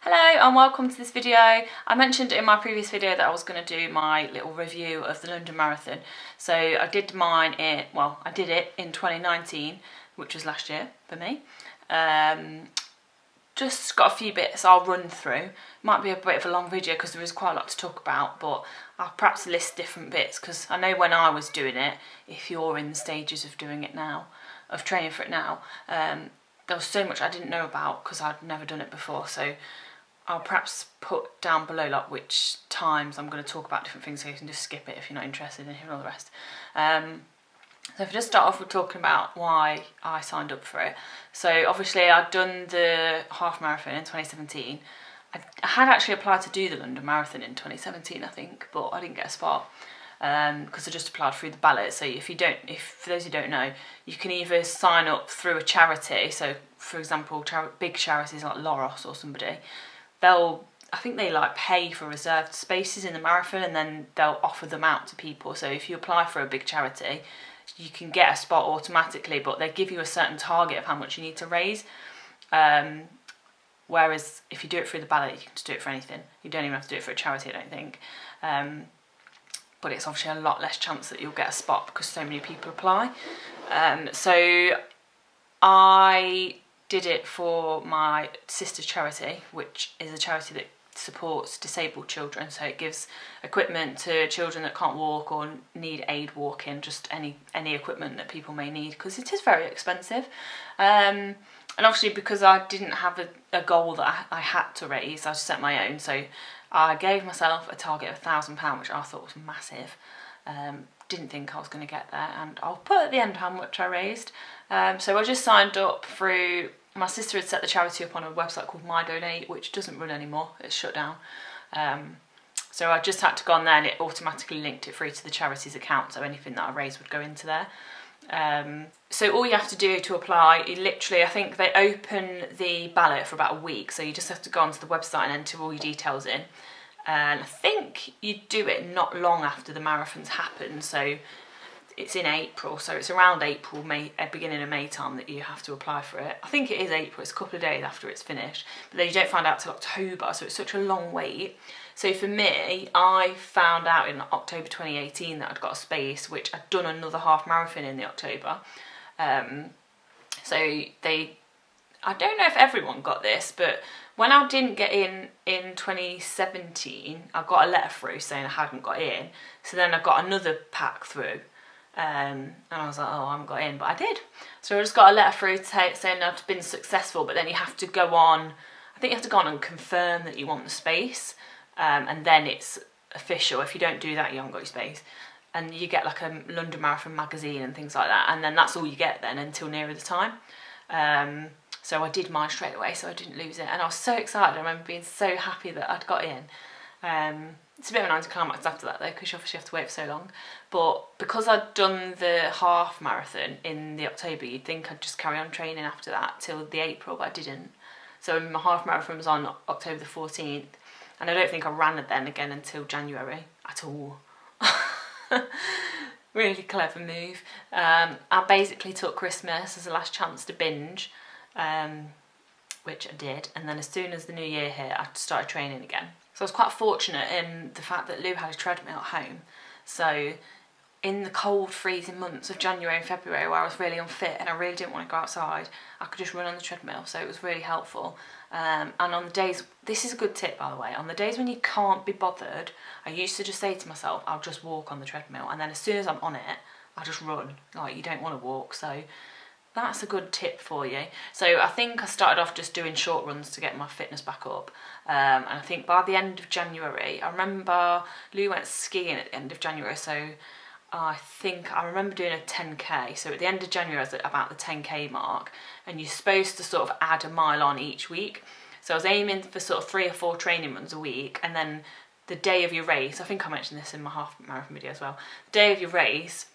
Hello and welcome to this video. I mentioned in my previous video that I was going to do my little review of the London Marathon. So I did it in 2019, which was last year for me. Just got a few bits I'll run through. Might be a bit of a long video because there is quite a lot to talk about, but I'll perhaps list different bits because I know when I was doing it, if you're in the stages of doing it now, of training for it now, there was so much I didn't know about because I'd never done it before. So I'll perhaps put down below like which times I'm going to talk about different things, so you can just skip it if you're not interested in hearing all the rest. So if I just start off with talking about why I signed up for it. So obviously I'd done the half marathon in 2017. I had actually applied to do the London Marathon in 2017, I think, but I didn't get a spot because I just applied through the ballot. So for those who don't know, you can either sign up through a charity. So for example, big charities like Loros or somebody, I think they like pay for reserved spaces in the marathon and then they'll offer them out to people. So if you apply for a big charity, you can get a spot automatically, but they give you a certain target of how much you need to raise. Whereas if you do it through the ballot, you can just do it for anything. You don't even have to do it for a charity, I don't think. But it's obviously a lot less chance that you'll get a spot because so many people apply. So I did it for my sister's charity, which is a charity that supports disabled children. So it gives equipment to children that can't walk or need aid walking, just any equipment that people may need, because it is very expensive. And obviously because I didn't have a goal that I had to raise, I set my own. So I gave myself a target of £1,000, which I thought was massive. Didn't think I was going to get there, and I'll put at the end how much I raised. So I just signed up through, my sister had set the charity up on a website called My Donate, which doesn't run anymore, it's shut down. So I just had to go on there and it automatically linked it through to the charity's account, so anything that I raised would go into there. So all you have to do to apply, you literally, I think they open the ballot for about a week, so you just have to go onto the website and enter all your details in. And I think you do it not long after the marathons happen, so it's in April, so it's around April, May, beginning of May time that you have to apply for it. I think it is April, it's a couple of days after it's finished, but then you don't find out till October, so it's such a long wait. So for me, I found out in October 2018 that I'd got a space, which I'd done another half marathon in the October. So I don't know if everyone got this, but when I didn't get in 2017, I got a letter through saying I hadn't got in. So then I got another pack through, and I was like, oh, I haven't got in, but I did. So I just got a letter through saying I'd been successful, but then you have to go on, I think you have to go on and confirm that you want the space, and then it's official. If you don't do that, you haven't got your space. And you get like a London Marathon magazine and things like that, and then that's all you get then until nearer the time. So I did mine straight away, so I didn't lose it, and I was so excited. I remember being so happy that I'd got in. It's a bit of an anticlimax after that though, because you obviously have to wait for so long. But because I'd done the half marathon in the October, you'd think I'd just carry on training after that till the April, but I didn't. So my half marathon was on October the 14th, and I don't think I ran it then again until January at all. Really clever move. I basically took Christmas as a last chance to binge, which I did, and then as soon as the new year hit, I started training again. So I was quite fortunate in the fact that Lou had a treadmill at home. So in the cold, freezing months of January and February where I was really unfit and I really didn't want to go outside, I could just run on the treadmill, so it was really helpful. And on the days, this is a good tip by the way, on the days when you can't be bothered, I used to just say to myself, I'll just walk on the treadmill, and then as soon as I'm on it, I just run. Like, you don't want to walk, so that's a good tip for you. So I think I started off just doing short runs to get my fitness back up. And I think by the end of January, I remember Lou went skiing at the end of January, so I think I remember doing a 10k. So at the end of January, I was at about the 10k mark, and you're supposed to sort of add a mile on each week. So I was aiming for sort of 3 or 4 training runs a week, and then the day of your race, I think I mentioned this in my half marathon video as well, the day of your race,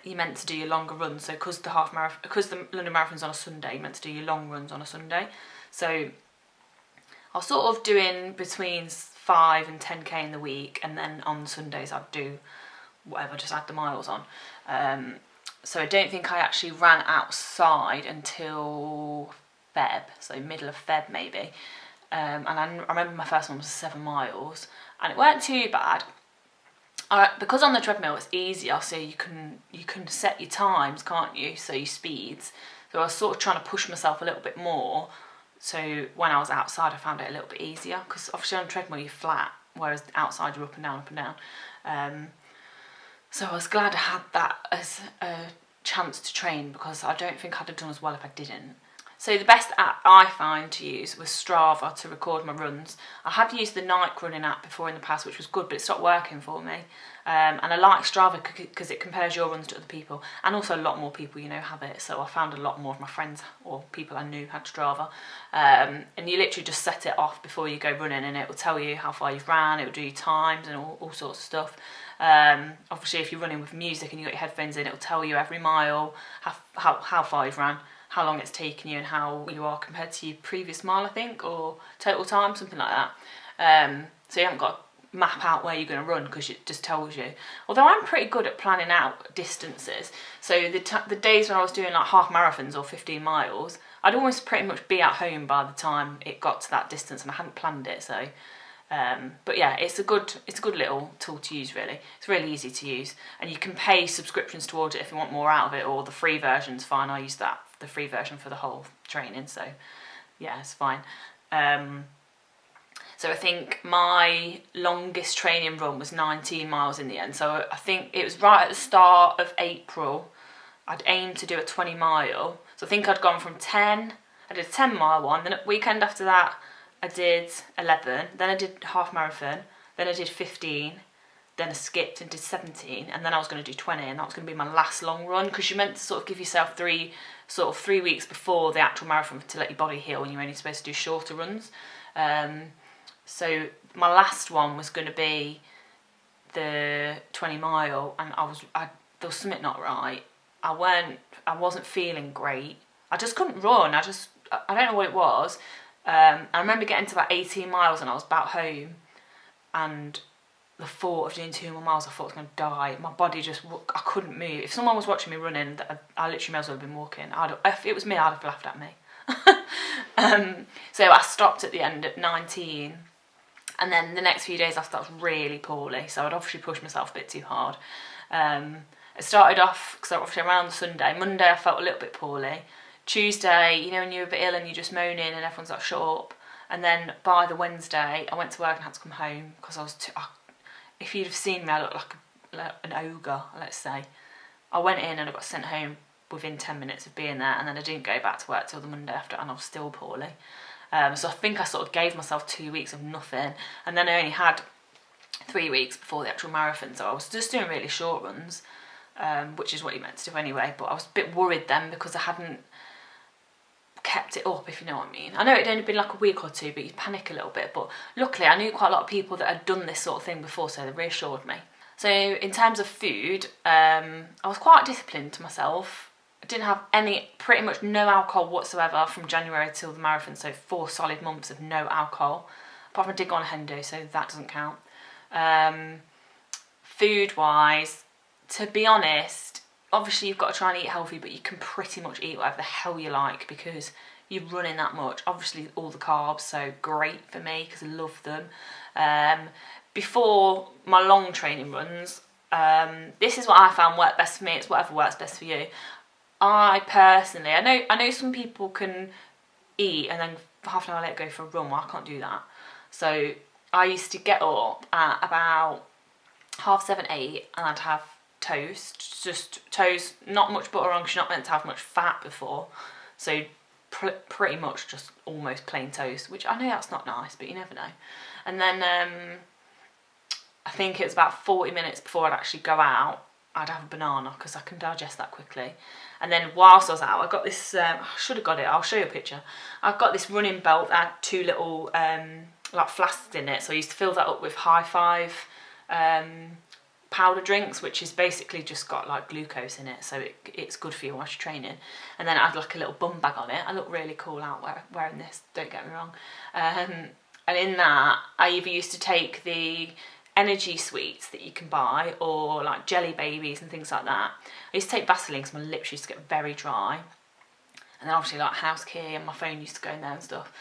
you meant to do your longer runs. So because the London Marathon's on a Sunday, you meant to do your long runs on a Sunday. So I was sort of doing between 5 and 10k in the week, and then on Sundays I'd do whatever, just add the miles on. So I don't think I actually ran outside until Feb, so middle of Feb maybe. and I remember my first one was 7 miles, and it weren't too bad. Because on the treadmill it's easier, so you can set your times, can't you? So your speeds. So I was sort of trying to push myself a little bit more. So when I was outside, I found it a little bit easier, because obviously on a treadmill you're flat, whereas outside you're up and down, up and down. So I was glad I had that as a chance to train, because I don't think I'd have done as well if I didn't. So the best app I find to use was Strava to record my runs. I have used the Nike running app before in the past, which was good, but it stopped working for me. And I like Strava because it compares your runs to other people, and also a lot more people, have it. So I found a lot more of my friends or people I knew had Strava. And you literally just set it off before you go running, and it will tell you how far you've ran, it will do your times and all sorts of stuff. Obviously if you're running with music and you've got your headphones in, it will tell you every mile how far you've ran, how long it's taken you, and how you are compared to your previous mile, I think, or total time, something like that. So you haven't got to map out where you're going to run, because it just tells you. Although I'm pretty good at planning out distances, so the days when I was doing like half marathons or 15 miles, I'd almost pretty much be at home by the time it got to that distance, and I hadn't planned it. So but yeah, it's a good little tool to use, really. It's really easy to use, and you can pay subscriptions towards it if you want more out of it, or the free version's fine. I use the free version for the whole training, so yeah, it's fine. So I think my longest training run was 19 miles in the end. So I think it was right at the start of April. I'd aimed to do a 20 mile. So I think I'd gone from 10, I did a 10 mile one, then a weekend after that I did 11, then I did half marathon, then I did 15, then I skipped and did 17, and then I was going to do 20, and that was going to be my last long run, because you're meant to sort of give yourself 3 weeks before the actual marathon to let your body heal, and you're only supposed to do shorter runs. So my last one was going to be the 20 mile, and there was something not right. I wasn't feeling great. I just couldn't run. I don't know what it was. I remember getting to about 18 miles and I was about home, and the thought of doing 2 more miles, I thought I was going to die. My body I couldn't move. If someone was watching me running, I literally may as well have been walking. If it was me, I'd have laughed at me. So I stopped at the end at 19, and then the next few days I started really poorly, so I'd obviously pushed myself a bit too hard. It started off, because obviously around the Sunday. Monday I felt a little bit poorly. Tuesday, when you're a bit ill and you're just moaning and everyone's like, shut up. And then by the Wednesday, I went to work and had to come home, because I was if you'd have seen me, I looked like an ogre, let's say. I went in and I got sent home within 10 minutes of being there, and then I didn't go back to work till the Monday after, and I was still poorly. So I think I sort of gave myself 2 weeks of nothing, and then I only had 3 weeks before the actual marathon, so I was just doing really short runs, which is what you're meant to do anyway. But I was a bit worried then, because I hadn't kept it up, if you know what I mean. I know it'd only been like a week or two, but you panic a little bit. But luckily I knew quite a lot of people that had done this sort of thing before, so they reassured me. So in terms of food, I was quite disciplined to myself. I didn't have pretty much no alcohol whatsoever from January till the marathon, so 4 solid months of no alcohol. Apart from I did go on a Hendo, so that doesn't count. Food wise, to be honest, obviously you've got to try and eat healthy, but you can pretty much eat whatever the hell you like, because you're running that much. Obviously all the carbs, so great for me, because I love them. Before my long training runs, this is what I found worked best for me. It's whatever works best for you. I personally, I know some people can eat and then half an hour later go for a run. Well, I can't do that. So I used to get up at about 7:30, 8, and I'd have toast, just toast, not much butter on, because you're not meant to have much fat before, so pretty much just almost plain toast, which I know that's not nice, but you never know. And then I think it was about 40 minutes before I'd actually go out, I'd have a banana, because I can digest that quickly. And then whilst I was out, I got this, I should have got it, I'll show you a picture. I've got this running belt that had 2 little like flasks in it, so I used to fill that up with High Five powder drinks, which is basically just got like glucose in it, so it's good for you whilst you're training. And then I had like a little bum bag on it. I look really cool out wearing this, don't get me wrong. And in that, I either used to take the energy sweets that you can buy, or like jelly babies and things like that. I used to take Vaseline because my lips used to get very dry, and then obviously like house key and my phone used to go in there and stuff.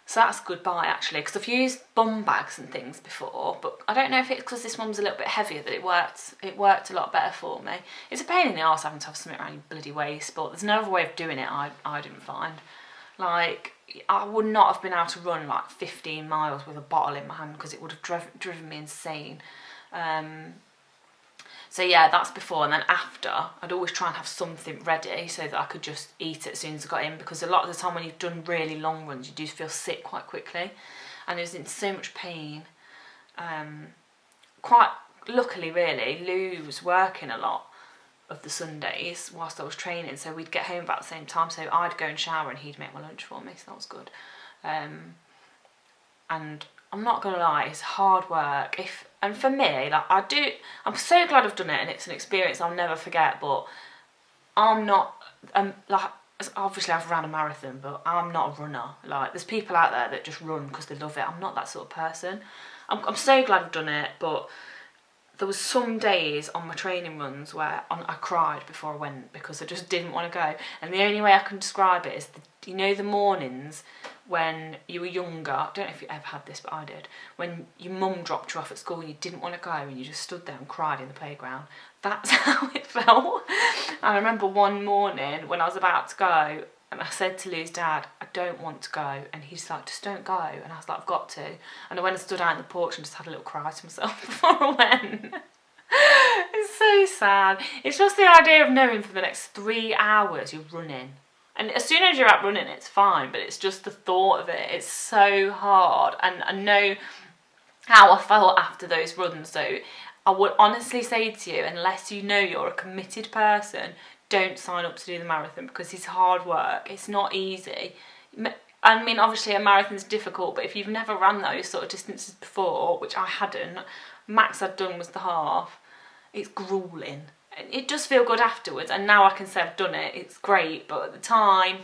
So that's goodbye actually, because I've used bum bags and things before, but I don't know if it's because this one was a little bit heavier that it worked a lot better for me. It's a pain in the arse having to have something around your bloody waist, but there's no other way of doing it I didn't find. Like, I would not have been able to run like 15 miles with a bottle in my hand because it would have driven me insane. So yeah, that's before, and then after, I'd always try and have something ready so that I could just eat it as soon as I got in, because a lot of the time when you've done really long runs, you do feel sick quite quickly, and I was in so much pain. Quite luckily, really, Lou was working a lot of the Sundays whilst I was training, so we'd get home about the same time, so I'd go and shower and he'd make my lunch for me, so that was good. And I'm not gonna lie, it's hard work. And for me, like, I'm so glad I've done it, and it's an experience I'll never forget. But I'm not, like, obviously I've ran a marathon, but I'm not a runner. Like, there's people out there that just run because they love it. I'm not that sort of person. I'm so glad I've done it, but there was some days on my training runs where I cried before I went because I just didn't want to go. And the only way I can describe it is, the mornings when you were younger, I don't know if you ever had this, but I did, when your mum dropped you off at school and you didn't want to go and you just stood there and cried in the playground. That's how it felt. And I remember one morning when I was about to go, and I said to Lou's dad, I don't want to go. And he's like, just don't go. And I was like, I've got to. And I went and stood out in the porch and just had a little cry to myself before I went. It's so sad. It's just the idea of knowing for the next 3 hours you're running. And as soon as you're out running, it's fine. But it's just the thought of it. It's so hard. And I know how I felt after those runs. So I would honestly say to you, unless you know you're a committed person, don't sign up to do the marathon, because it's hard work. It's not easy. I mean, obviously a marathon's difficult, but if you've never run those sort of distances before, which I hadn't, max I'd done was the half, it's gruelling. It does feel good afterwards, and now I can say I've done it, it's great, but at the time,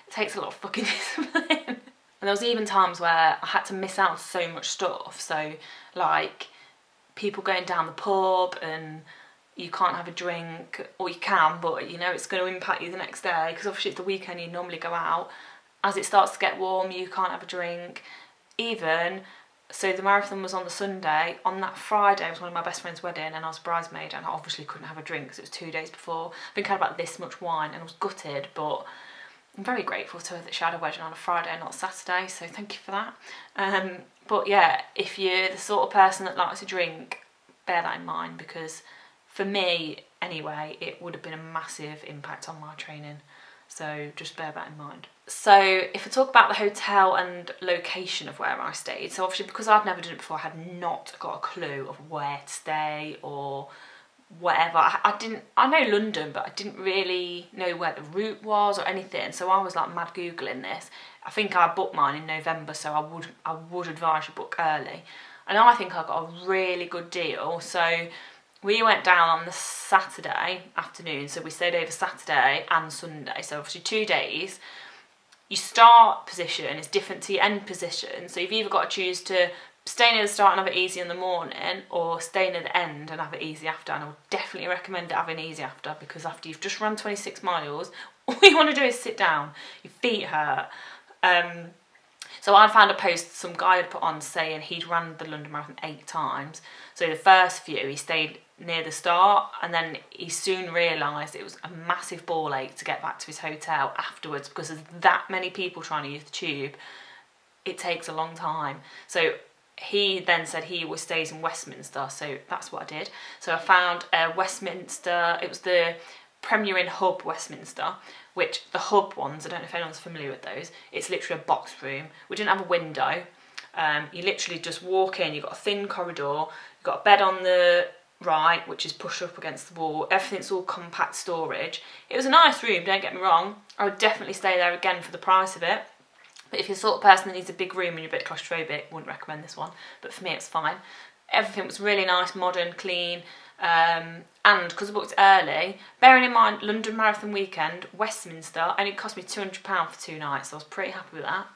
it takes a lot of fucking discipline. And there was even times where I had to miss out on so much stuff, so like people going down the pub and you can't have a drink, or you can, but it's going to impact you the next day, because obviously it's the weekend, you normally go out. As it starts to get warm, you can't have a drink. So the marathon was on the Sunday. On that Friday, it was one of my best friend's wedding, and I was bridesmaid, and I obviously couldn't have a drink because it was 2 days before. I think I had about this much wine, and I was gutted, but I'm very grateful to her that she had a wedding on a Friday and not Saturday, so thank you for that. But yeah, if you're the sort of person that likes to drink, bear that in mind, because for me, anyway, it would have been a massive impact on my training. So just bear that in mind. So if I talk about the hotel and location of where I stayed, so obviously because I'd never done it before, I had not got a clue of where to stay or whatever. I know London, but I didn't really know where the route was or anything. So I was like mad Googling this. I think I booked mine in November, so I would advise you book early. And I think I got a really good deal. So we went down on the Saturday afternoon, so we stayed over Saturday and Sunday, so obviously 2 days. Your start position is different to your end position, so you've either got to choose to stay near the start and have it easy in the morning, or stay near the end and have it easy after. And I would definitely recommend having easy after, because after you've just run 26 miles, all you want to do is sit down, your feet hurt. So I found a post some guy had put on saying he'd run the London Marathon 8 times. So the first few he stayed near the start, and then he soon realised it was a massive ball ache to get back to his hotel afterwards, because there's that many people trying to use the tube. It takes a long time. So he then said he always stays in Westminster, so that's what I did. So I found Westminster, it was the Premier Inn Hub Westminster, which the Hub ones, I don't know if anyone's familiar with those, it's literally a box room. We didn't have a window. You literally just walk in, you've got a thin corridor, you've got a bed on the right, which is pushed up against the wall. Everything's all compact storage. It was a nice room, don't get me wrong. I would definitely stay there again for the price of it. But if you're the sort of person that needs a big room and you're a bit claustrophobic, wouldn't recommend this one. But for me, it's fine. Everything was really nice, modern, clean. And because I booked early, bearing in mind London Marathon weekend, Westminster, and it cost me £200 for 2 nights, so I was pretty happy with that.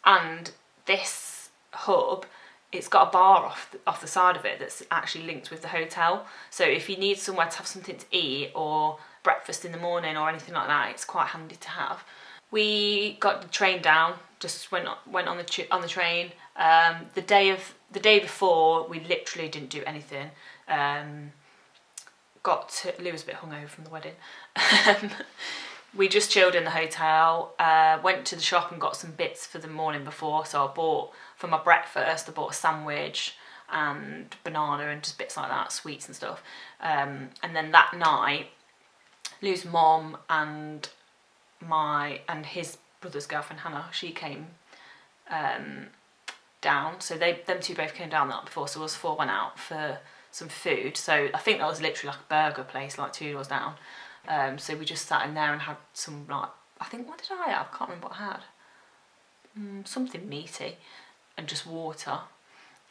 And this hub, it's got a bar off the side of it that's actually linked with the hotel. So if you need somewhere to have something to eat or breakfast in the morning or anything like that, it's quite handy to have. We got the train down, just went on the train. The day before, we literally didn't do anything. Lou was a bit hungover from the wedding. We just chilled in the hotel, went to the shop and got some bits for the morning before. So I bought, for my breakfast, I bought a sandwich and banana and just bits like that, sweets and stuff. And then that night, Lou's mom and his brother's girlfriend Hannah, she came down. So them two both came down the night before. So us four went out for some food. So I think that was literally like a burger place, like 2 doors down. So we just sat in there and had some, like, I think, what did I have? I can't remember what I had. Something meaty and just water.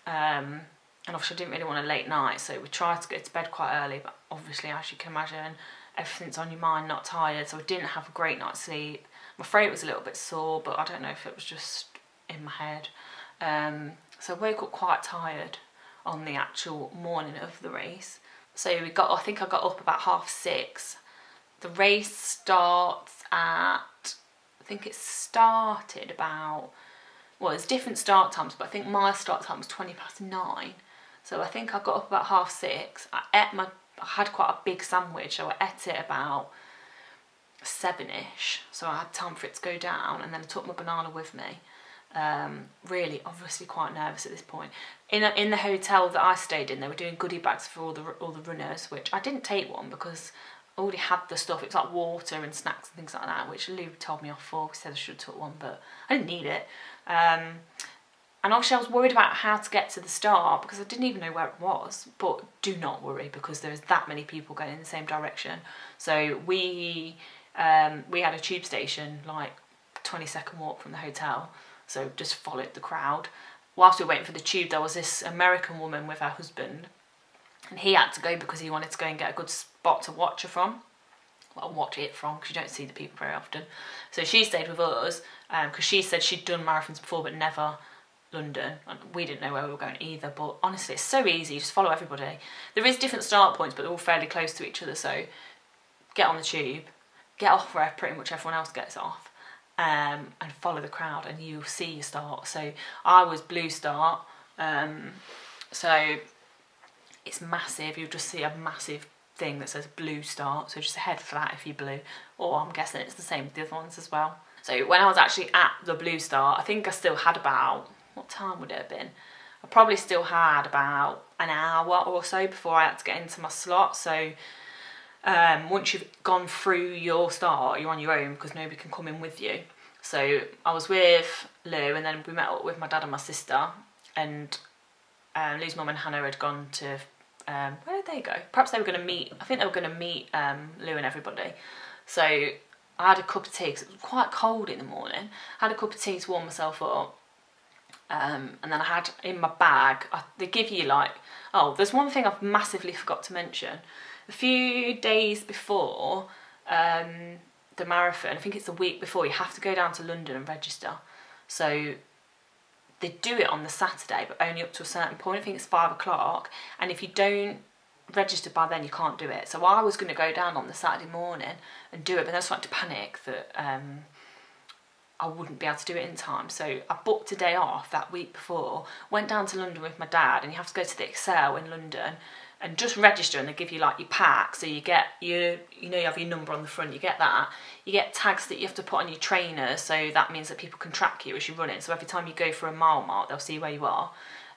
And obviously I didn't really want a late night, so we tried to go to bed quite early, but obviously, as you can imagine, everything's on your mind, not tired, so I didn't have a great night's sleep. My throat was a little bit sore, but I don't know if it was just in my head. So I woke up quite tired on the actual morning of the race. So I think I got up about 6:30. The race starts at, I think it started about, well, there's different start times, but I think my start time was 9:20. So I think I got up about 6:30. I had quite a big sandwich, so I ate it about 7ish. So I had time for it to go down, and then I took my banana with me. Really, obviously quite nervous at this point. In the hotel that I stayed in, they were doing goodie bags for all the runners, which I didn't take one because I already had the stuff. It was like water and snacks and things like that, which Lou told me off for. He said I should have took one, but I didn't need it. And obviously I was worried about how to get to the start because I didn't even know where it was. But do not worry, because there's that many people going in the same direction. So we had a tube station like 20-second walk from the hotel. So just followed the crowd. Whilst we were waiting for the tube, there was this American woman with her husband, and he had to go because he wanted to go and get a good spot to watch her from. Well, watch it from, because you don't see the people very often. So she stayed with us because she said she'd done marathons before but never London. And we didn't know where we were going either, but honestly it's so easy, you just follow everybody. There is different start points, but they're all fairly close to each other, so get on the tube, get off where pretty much everyone else gets off, and follow the crowd and you'll see your start. So I was blue start, so it's massive. You'll just see a massive thing that says blue start, so just head for that if you're blue, or I'm guessing it's the same with the other ones as well. So when I was actually at the blue start, I think I still had about, what time would it have been? I probably still had about an hour or so before I had to get into my slot. So once you've gone through your start, you're on your own because nobody can come in with you. So I was with Lou, and then we met up with my dad and my sister, and Lou's mum and Hannah had gone to, where did they go? Perhaps they were going to meet, I think they were going to meet Lou and everybody. So I had a cup of tea because it was quite cold in the morning. I had a cup of tea to warm myself up. And then I had in my bag, they give you like, oh, there's one thing I've massively forgot to mention. A few days before the marathon, I think it's the week before, you have to go down to London and register. So they do it on the Saturday, but only up to a certain point. I think it's 5 o'clock, and if you don't register by then, you can't do it. So I was going to go down on the Saturday morning and do it, but then I started to panic that I wouldn't be able to do it in time. So I booked a day off that week before, went down to London with my dad, and you have to go to the Excel in London and just register, and they give you like your pack. So you get you have your number on the front, you get that. You get tags that you have to put on your trainers, so that means that people can track you as you're running. So every time you go for a mile mark, they'll see where you are.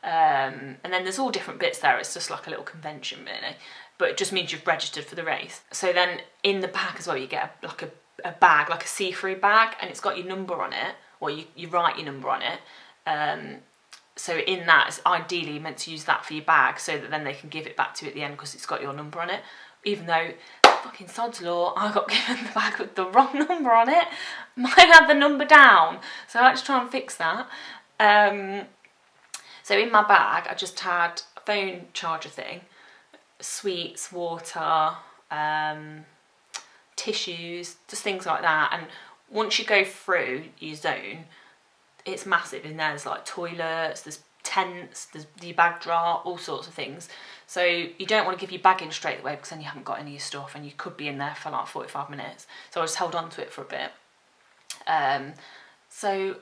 And then there's all different bits there. It's just like a little convention really, but it just means you've registered for the race. So then in the pack as well, you get a bag, like a see-through bag, and it's got your number on it, or you write your number on it. So in that, it's ideally meant to use that for your bag, so that then they can give it back to you at the end because it's got your number on it. Even though, fucking sod's law, I got given the bag with the wrong number on it. Mine had the number down, so I had to try and fix that. So in my bag, I just had a phone charger thing, sweets, water, tissues, just things like that. And once you go through your zone, it's massive. In there's like toilets, there's tents, there's your bag drawer, all sorts of things. So you don't want to give your bag in straight away because then you haven't got any of your stuff and you could be in there for like 45 minutes. So I just held on to it for a bit. So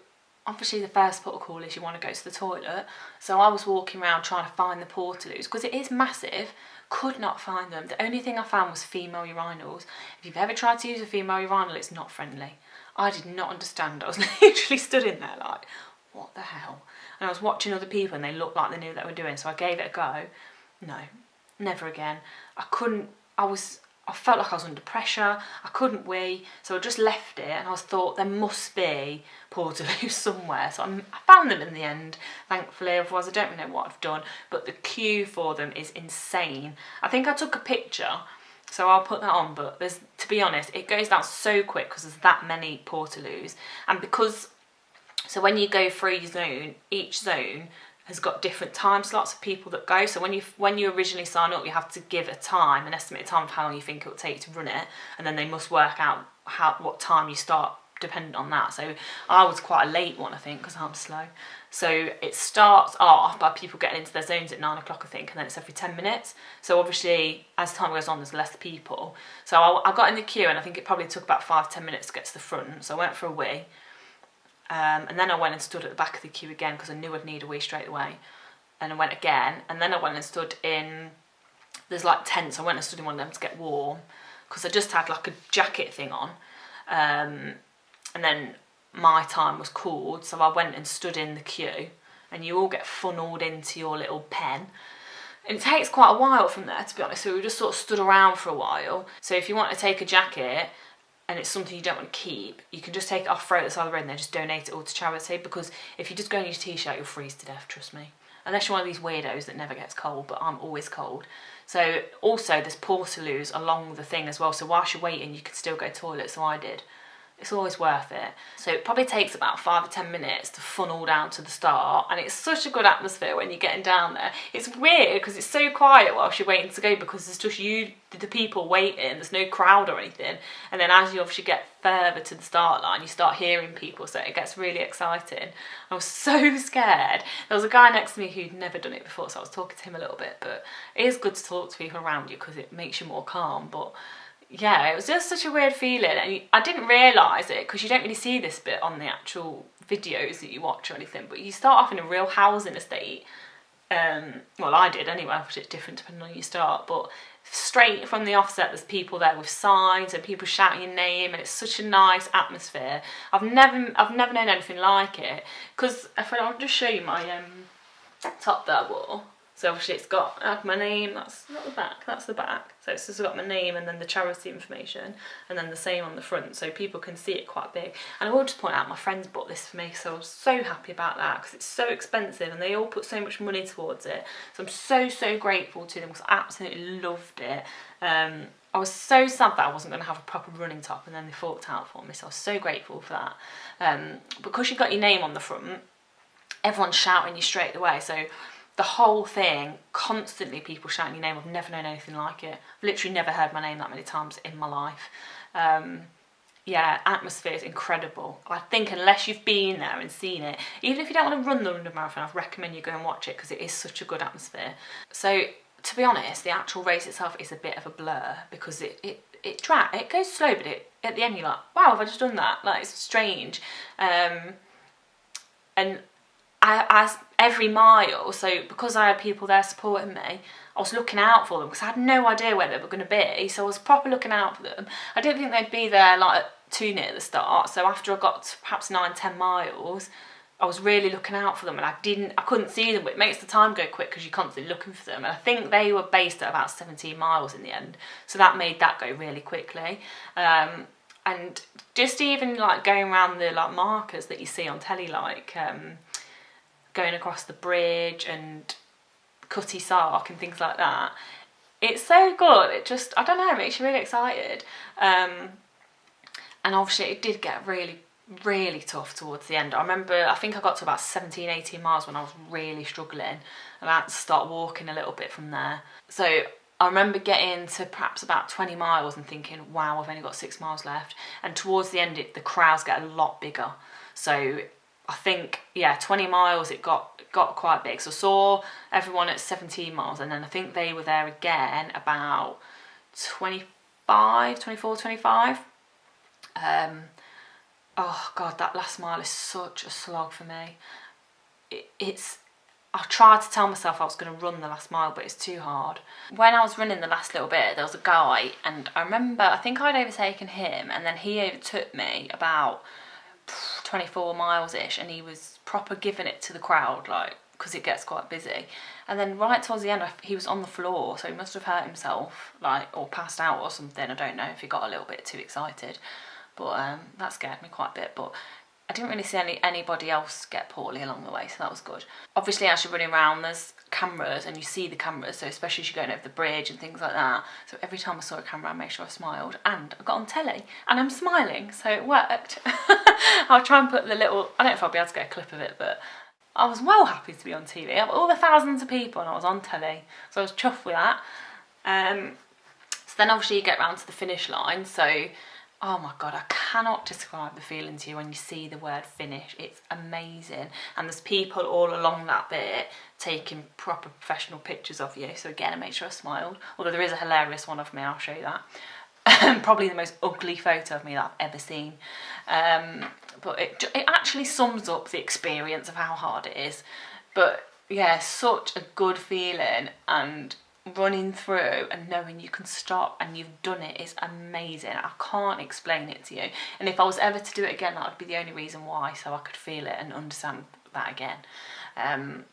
obviously the first protocol is you want to go to the toilet. So I was walking around trying to find the portaloos because it is massive. Could not find them. The only thing I found was female urinals. If you've ever tried to use a female urinal, it's not friendly. I did not understand. I was literally stood in there like, what the hell? And I was watching other people and they looked like they knew what they were doing, so I gave it a go. No, never again. I felt like I was under pressure. I couldn't wee, so I just left it and I thought there must be portaloos somewhere. So I found them in the end, thankfully. Otherwise, I don't really know what I've done. But the queue for them is insane. I think I took a picture, so I'll put that on. But to be honest, it goes down so quick because there's that many portaloos, and so when you go through your zone, each zone has got different time slots of people that go. So when you originally sign up, you have to give an estimated time of how long you think it will take to run it, and then they must work out what time you start dependent on that. So I was quite a late one, I think, because I'm slow. So it starts off by people getting into their zones at 9 o'clock, I think, and then it's every 10 minutes. So obviously, as time goes on, there's less people. So I got in the queue, and I think it probably took about 5 to 10 minutes to get to the front. So I went for a wee. And then I went and stood at the back of the queue again because I knew I'd need a wee straight away. And I went again, and then I went and stood in, there's like tents, I went and stood in one of them to get warm because I just had like a jacket thing on. And then my time was called, so I went and stood in the queue, and you all get funneled into your little pen. And it takes quite a while from there, to be honest, so we just sort of stood around for a while. So if you want to take a jacket, and it's something you don't want to keep, you can just take it off, throw it at the side of the road, and then just donate it all to charity, because if you just go in your t-shirt, you'll freeze to death, trust me. Unless you're one of these weirdos that never gets cold, but I'm always cold. So also there's portaloos along the thing as well, so whilst you're waiting you can still go to the toilet, so I did. It's always worth it. So it probably takes about 5 or 10 minutes to funnel down to the start, and it's such a good atmosphere when you're getting down there. It's weird because it's so quiet whilst you're waiting to go, because it's just you, the people waiting, there's no crowd or anything. And then as you obviously get further to the start line, you start hearing people, so it gets really exciting. I was so scared. There was a guy next to me who'd never done it before, so I was talking to him a little bit, but it is good to talk to people around you because it makes you more calm. But yeah, it was just such a weird feeling, and I didn't realise it because you don't really see this bit on the actual videos that you watch or anything, but you start off in a real housing estate. Well, I did anyway, obviously it's different depending on your start, but straight from the offset there's people there with signs and people shouting your name, and it's such a nice atmosphere. I've never known anything like it, because I'll just show you my top that I wore. So obviously it's got my name, that's not the back, that's the back. So it's just got my name and then the charity information, and then the same on the front, so people can see it quite big. And I will just point out, my friends bought this for me, so I was so happy about that, because it's so expensive and they all put so much money towards it. So I'm so grateful to them, because I absolutely loved it. I was so sad that I wasn't going to have a proper running top, and then they forked out for me, so I was so grateful for that. Because you've got your name on the front, everyone's shouting you straight away, so the whole thing, constantly people shouting your name. I've never known anything like it. I've literally never heard my name that many times in my life. Yeah, atmosphere is incredible. I think unless you've been there and seen it, even if you don't want to run the London Marathon, I'd recommend you go and watch it, because it is such a good atmosphere. So to be honest, the actual race itself is a bit of a blur, because it goes slow, but at the end you're like, wow, have I just done that? Like, it's strange. And as every mile, so because I had people there supporting me, I was looking out for them, because I had no idea where they were going to be, so I was proper looking out for them. I didn't think they'd be there like too near the start, so after I got to perhaps 9-10 miles, I was really looking out for them, and I couldn't see them, but it makes the time go quick because you're constantly looking for them. And I think they were based at about 17 miles in the end, so that made that go really quickly. And just even like going around the like markers that you see on telly, like going across the bridge and Cutty Sark and things like that, it's so good. It just, I don't know, it makes you really excited. And obviously it did get really tough towards the end. I think I got to about 17-18 miles when I was really struggling, and I had to start walking a little bit from there. So I remember getting to perhaps about 20 miles and thinking, wow, I've only got 6 miles left. And towards the end, the crowds get a lot bigger. So I think, yeah, 20 miles it got quite big. So I saw everyone at 17 miles, and then I think they were there again about 24, 25. oh God, that last mile is such a slog for me. I tried to tell myself I was going to run the last mile, but it's too hard. When I was running the last little bit, there was a guy, and I remember, I think I'd overtaken him, and then he overtook me about 24 miles-ish, and he was proper giving it to the crowd, like, because it gets quite busy. And then right towards the end, he was on the floor, so he must have hurt himself, like, or passed out or something. I don't know if he got a little bit too excited, but that scared me quite a bit. But I didn't really see anybody else get poorly along the way, so that was good. Obviously, as you're running around, there's cameras, and you see the cameras, so especially as you're going over the bridge and things like that. So every time I saw a camera, I made sure I smiled, and I got on telly, and I'm smiling, so it worked. I'll try and put the little, I don't know if I'll be able to get a clip of it, but I was well happy to be on TV. All the thousands of people, and I was on telly, so I was chuffed with that. So then obviously you get round to the finish line, so oh my God, I cannot describe the feeling to you when you see the word finish. It's amazing. And there's people all along that bit taking proper professional pictures of you. So again, I made sure I smiled. Although there is a hilarious one of me, I'll show you that. Probably the most ugly photo of me that I've ever seen. But it actually sums up the experience of how hard it is. But yeah, such a good feeling, and running through and knowing you can stop and you've done it is amazing. I can't explain it to you, and if I was ever to do it again, that would be the only reason why, so I could feel it and understand that again.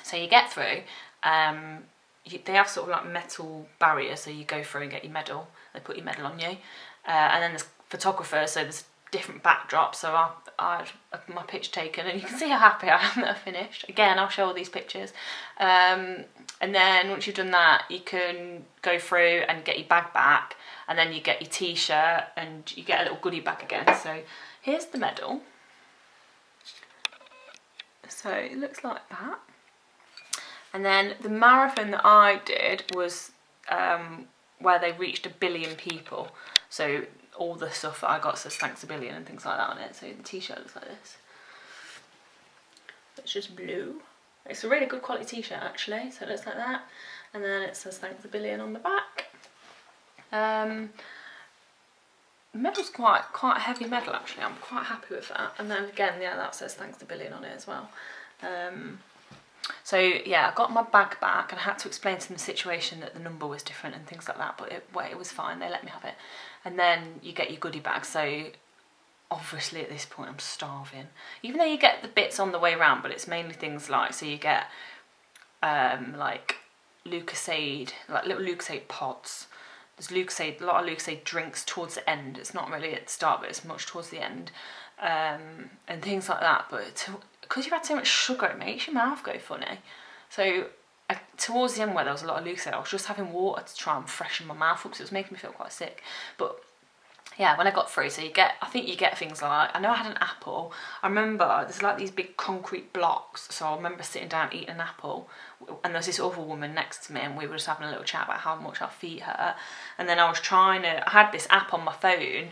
So you get through, they have sort of like metal barriers, so you go through and get your medal, they put your medal on you, and then there's photographers, so there's different backdrops, so I had my picture taken, and you can see how happy I am that I finished. Again, I'll show all these pictures. And then once you've done that, you can go through and get your bag back, and then you get your t-shirt and you get a little goodie bag again. So here's the medal. So it looks like that. And then the marathon that I did was where they reached 1 billion people. So all the stuff that I got says thanks a billion and things like that on it. So the t-shirt looks like this. It's just blue. It's a really good quality t-shirt actually, so it looks like that. And then it says thanks a billion on the back. The medal's quite a heavy medal actually, I'm quite happy with that. And then again, yeah, that says thanks a billion on it as well. So yeah, I got my bag back, and I had to explain to them the situation that the number was different and things like that, but it was fine, they let me have it. And then you get your goodie bag, so obviously at this point I'm starving. Even though you get the bits on the way around, but it's mainly things like, so you get like Lucozade, like little Lucozade pods. There's Lucozade, a lot of Lucozade drinks towards the end. It's not really at the start, but it's much towards the end. And things like that, but because you've had so much sugar, it makes your mouth go funny. So towards the end where there was a lot of Lucozade, I was just having water to try and freshen my mouth up, because it was making me feel quite sick. But yeah, when I got through, so I think you get things like, I know I had an apple. I remember there's like these big concrete blocks, so I remember sitting down eating an apple, and there was this other woman next to me, and we were just having a little chat about how much our feet hurt. And then I had this app on my phone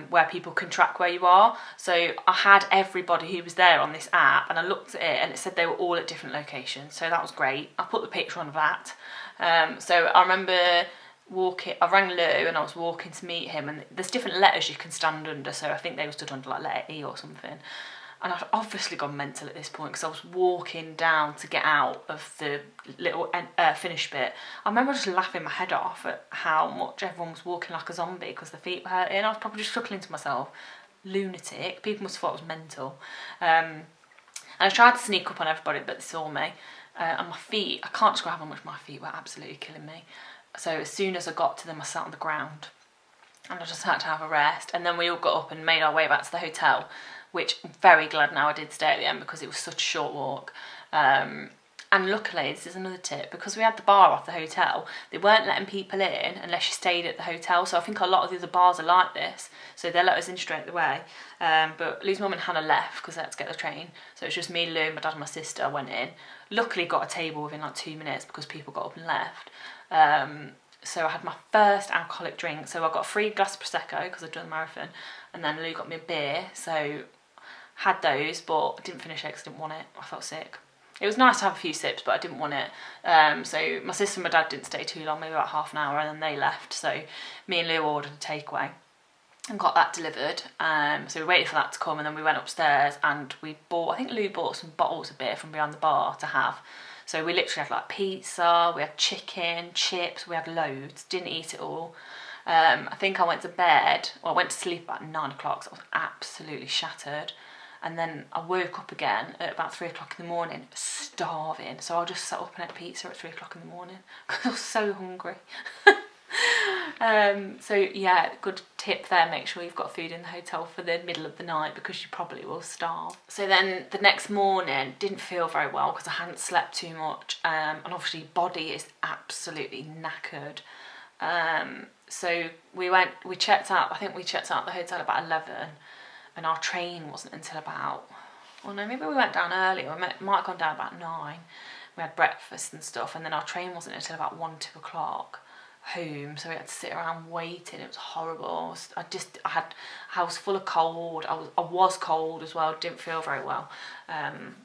where people can track where you are. So I had everybody who was there on this app, and I looked at it, and it said they were all at different locations, so that was great. I put the picture on that. So I remember I rang Lou, and I was walking to meet him, and there's different letters you can stand under, so I think they were stood under like letter E or something. And I'd obviously gone mental at this point, because I was walking down to get out of the little finish bit. I remember just laughing my head off at how much everyone was walking like a zombie because their feet were hurting. I was probably just chuckling to myself, lunatic. People must have thought I was mental. And I tried to sneak up on everybody, but they saw me. And my feet, I can't describe how much my feet were absolutely killing me. So as soon as I got to them, I sat on the ground, and I just had to have a rest. And then we all got up and made our way back to the hotel, which I'm very glad now I did stay at the end, because it was such a short walk. And luckily, this is another tip, because we had the bar off the hotel, they weren't letting people in unless you stayed at the hotel. So I think a lot of the other bars are like this, so they let us in straight away. But Lou's mum and Hannah left because they had to get the train. So it was just me, Lou, my dad and my sister went in. Luckily got a table within like 2 minutes because people got up and left. So I had my first alcoholic drink. So I got a free glass of Prosecco because I'd done the marathon, and then Lou got me a beer. So had those, but I didn't finish it because I didn't want it. I felt sick. It was nice to have a few sips, but I didn't want it. So my sister and my dad didn't stay too long, maybe about half an hour, and then they left. So me and Lou ordered a takeaway. and got that delivered. So we waited for that to come, and then we went upstairs and we bought, I think Lou bought some bottles of beer from behind the bar to have. So we literally had like pizza, we had chicken, chips, we had loads, didn't eat it all. I think I went to bed, well I went to sleep about 9 o'clock, so I was absolutely shattered. And then I woke up again at about 3 o'clock in the morning, starving. So I just sat up and ate pizza at 3 o'clock in the morning because I was so hungry. So yeah, good tip there, make sure you've got food in the hotel for the middle of the night because you probably will starve. So then the next morning, didn't feel very well because I hadn't slept too much, and obviously body is absolutely knackered. So we checked out, I think we checked out the hotel about 11, and our train wasn't until about, well no, maybe we went down earlier, we might have gone down about 9. We had breakfast and stuff, and then our train wasn't until about 1, 2 o'clock home, so we had to sit around waiting. It was horrible. I was full of cold. I was cold as well, didn't feel very well.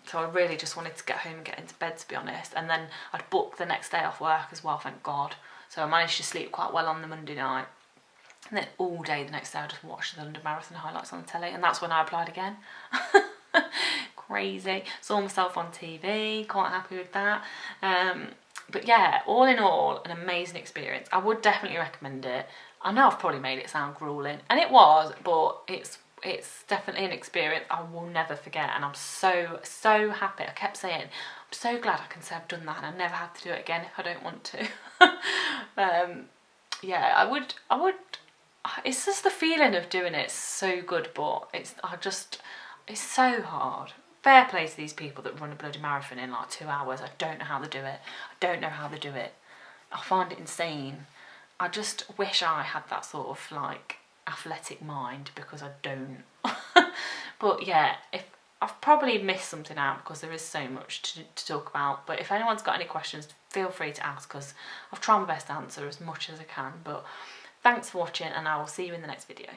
So I really just wanted to get home and get into bed, to be honest. And then I'd booked the next day off work as well, thank God. So I managed to sleep quite well on the Monday night. And then all day the next day I just watched the London Marathon highlights on the telly, and that's when I applied again. Crazy. Saw myself on TV, quite happy with that. But yeah, all in all, an amazing experience. I would definitely recommend it. I know I've probably made it sound grueling, and it was, but it's definitely an experience I will never forget, and I'm so happy. I kept saying, I'm so glad I can say I've done that and I never have to do it again if I don't want to. Yeah, I would, it's just the feeling of doing it so good, but it's so hard. Fair play to these people that run a bloody marathon in like 2 hours. I don't know how they do it. I find it insane. I just wish I had that sort of like athletic mind, because I don't. But yeah, I've probably missed something out because there is so much to talk about. But if anyone's got any questions, feel free to ask, because I've tried my best to answer as much as I can. But thanks for watching, and I will see you in the next video.